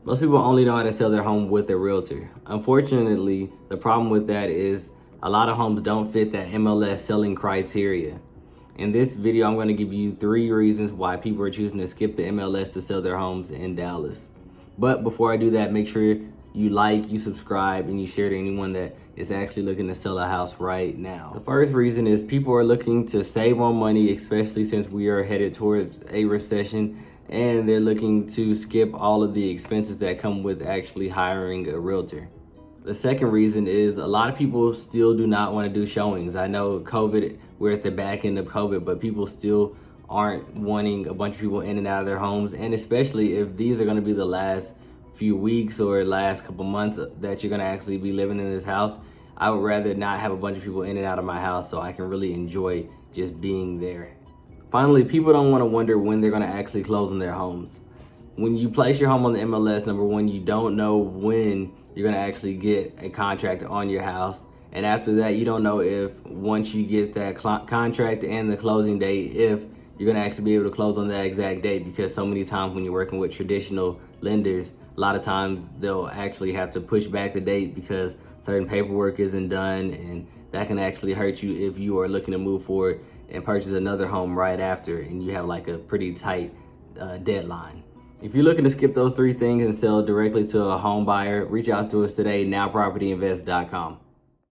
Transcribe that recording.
Most people only know how to sell their home with a realtor. Unfortunately, the problem with that is a lot of homes don't fit that MLS selling criteria. In this video, I'm going to give you 3 reasons why people are choosing to skip the MLS to sell their homes in Dallas. But before I do that, make sure you like, you subscribe, and you share to anyone that is actually looking to sell a house right now. The first reason is people are looking to save on money, especially since we are headed towards a recession, and they're looking to skip all of the expenses that come with actually hiring a realtor. The second reason is a lot of people still do not want to do showings. I know COVID, we're at the back end of COVID, but people still aren't wanting a bunch of people in and out of their homes. And especially if these are going to be the last few weeks or last couple months that you're going to actually be living in this house, I would rather not have a bunch of people in and out of my house so I can really enjoy just being there. Finally, people don't want to wonder when they're going to actually close on their homes. When you place your home on the MLS, number one, you don't know when you're going to actually get a contract on your house. And after that, you don't know if once you get that contract and the closing date, if you're going to actually be able to close on that exact date, because so many times when you're working with traditional lenders, a lot of times they'll actually have to push back the date because certain paperwork isn't done, and that can actually hurt you if you are looking to move forward and purchase another home right after and you have like a pretty tight deadline. If you're looking to skip those 3 things and sell directly to a home buyer, reach out to us today, nowpropertyinvest.com.